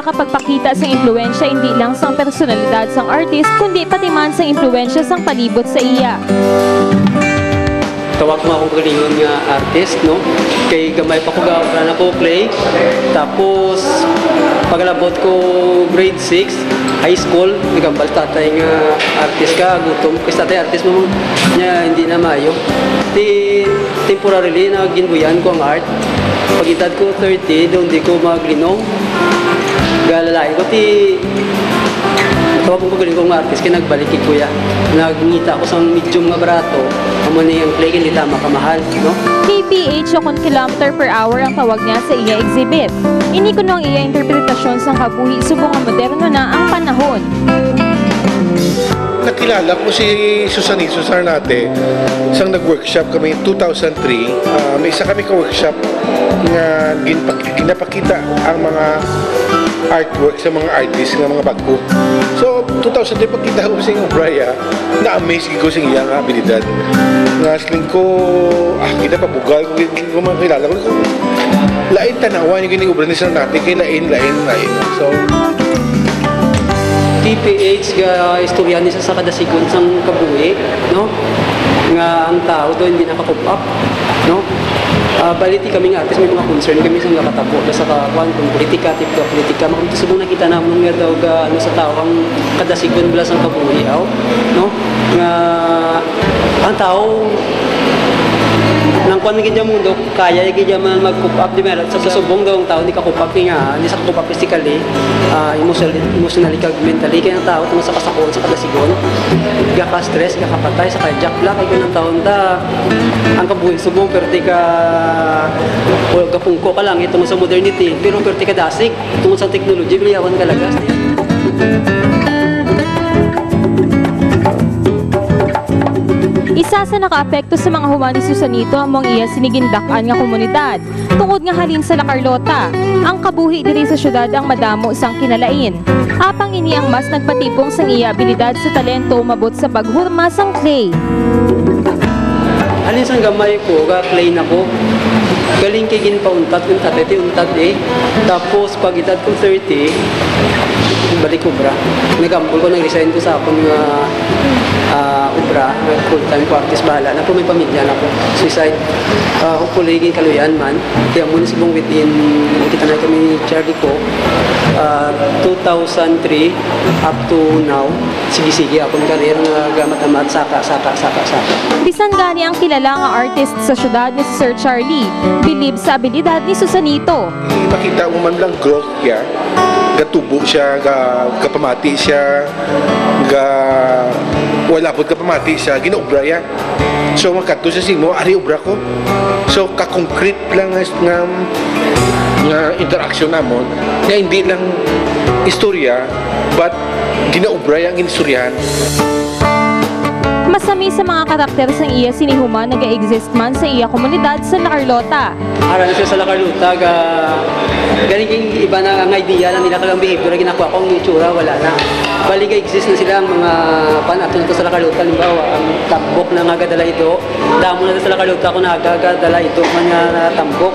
nakapagpakita sa impluensya hindi lang sa personalidad sang artist kundi pati man sa impluensya sang palibot sa iya. Tawag mo akong galingon nga artist, no? Kay gamay pa ko gawin na ko play. Tapos, pagalabot ko grade 6, high school, nagambal tatay nga artist ka, gutom. Kasi tatay artist mo niya hindi na mayo. Temporarily, naginbuyan ko ang art. Pag edad ko 30, doon di ko maglinong. Galalain ko, tawag ko galing kong artist, kaya nagbalik kay kuya. Nagngita ako sa medium nga barato, amo na yung play, hindi tama kamahal, no? kph o kilometer per hour ang tawag niya sa iya exhibit. Ini ko ang iya interpretasyon sa kabuhi subong nga moderno na ang panahon. Nakilala ko si Susanito Sarnate isang nag-workshop kami 2003. May isa kami ka-workshop nga ginapakita ang mga artwork sa mga artist ng mga bagko. So, 2003 pagkita ko sa Obraya, na-amaze ko sa iyang abilidad. Ngasling ko, ginapabugal ko makilala ko. Lain tanawan yung gining obra ni Sarnate, kay lain. So, TPH ga istorya ni sa kadasigon sang kabuhi, no? Nga ang tao doon hindi naka-cope up, no? Baliti kami nga artist, may mga concern kami sa nakatabo sa kakuan kung politika, tipo politika. Makamito subong nakita namin nga daw ano sa tao ang kadasigon bala sang kabuhi, no? Nga ang tao nang kuan gid mundo kaya gid man mag-cope up di meron sa subong daw ang tao ni ka-cope up nga ni sa cope up physically, emotionally kag mentally kay ang tao tungod sa kasakon sa kadasigon ga ka stress ga kapatay sa cardiac block kay kun ang taon ta ang kabuhi subong perti ka o gapungko ka lang itong sa modernity pero perti ka dasig tungod sa technology biliyawan ka lagas niya. Isa sa nakaapekto sa mga human ni Susanito among iya sinigindak-an nga komunidad. Tungod nga halin sa La Carlota, ang kabuhi diri sa syudad ang madamo sang kinalain. Apang ini ang mas nagpatibong sang iya abilidad sa talento umabot sa paghurma sang clay. Halin sang gamay ko, ga clay na ko. Galing kay ginpauntat kung tatete untat Tapos pag edad ko 30, balik obra. Nag-ampol ko, nag-resign ko sa akong obra, full-time ko artist bahala na po may pamilya na ko. Suicide. Hopefully, kaluyan man. Kaya muna sibong within, kita na kami Charlie ko, 2003 up to now, sige-sige akong karir nga gamat-amat, saka. Bisan gani ang kilala nga artist sa syudad ni Sir Charlie, bilib sa abilidad ni Susanito. makita mo man lang growth niya, gatubo siya, kapamati siya, wala po kapamati siya, ginaobra yan. So makato sa simo, ari obra ko. So ka-concrete lang nga interaction namon, na hindi lang istorya, but ginaobra yung istoryahan. Masami sa mga karakter sa iya sinihuman nag-exist man sa iya komunidad sa La Carlota. Aral siya sa La Carlota, galing iba na ang idea na nila kalang behavior, ginakuha kong itsura, wala na. Bali exist na sila ang mga panaton ko sa La Carlota, limbawa, ang tambok na nagadala ito, damo na sa La Carlota kung nagadala ito, mga tambok.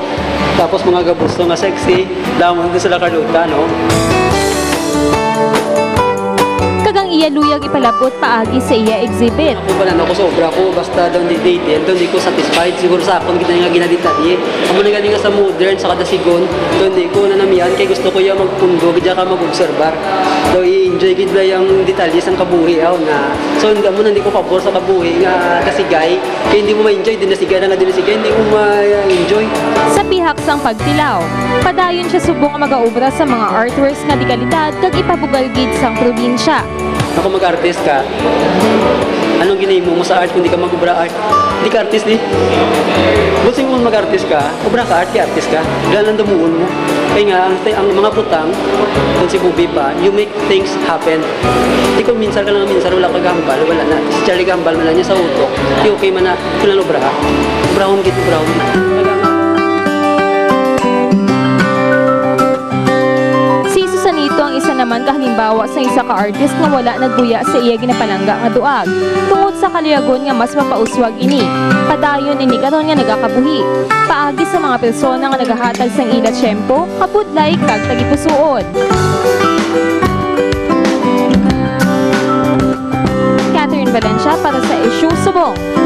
Tapos mga gabusto nga sexy, damo na sa La Carlota, no? Kagang iya luyag ipalabot paagi sa iya exhibit. Ako pala na ako sobra ko, basta doon di detail, doon di ko satisfied. Siguro sa akong kita nga ginaditali. Amo na galing nga sa modern, sa kadasigon, doon di ko na namiyan, kay gusto ko yung magpundo, kaya ka mag-observar. So i-enjoy gid ba yung detalye sang kabuhi na. So hindi ko pabor sa kabuhi nga kasigay, kaya hindi mo ma-enjoy, dinasigay na nga dinasigay, hindi mo ma-enjoy. Sa pihak sang pagtilaw, padayon siya subong mag-aobra sa mga artworks nga di kalidad kag ipabugal gid sang probinsya. Ako mag-artist ka, anong ginahimo mo sa art kung di ka mag-obra art? Hindi ka artist di. Busing mo mag-artist ka, obra ka art, artist ka, galang damuon mo. Kaya nga, ang mga putang, kung si Bubi pa, you make things happen. Hindi ko minsan ka lang wala ka gambal, wala na. Si Charlie gambal man lang niya sa utok, di okay man na, kung lang obra ha. Obrahon gito, obrahon gito. Si Susanito ang isa naman kahalimbawa sa isa ka artist nga wala nagbuya sa iya ginapalangga nga duag. Tungod sa kaliyagon nga mas mapauswag ini. Padayon ini karon nga nagakabuhi. Paagi sa mga persona nga nagahatag sang ila tiyempo, kapudlay kag tagipusuod. Catherine Valencia para sa Issue Subong.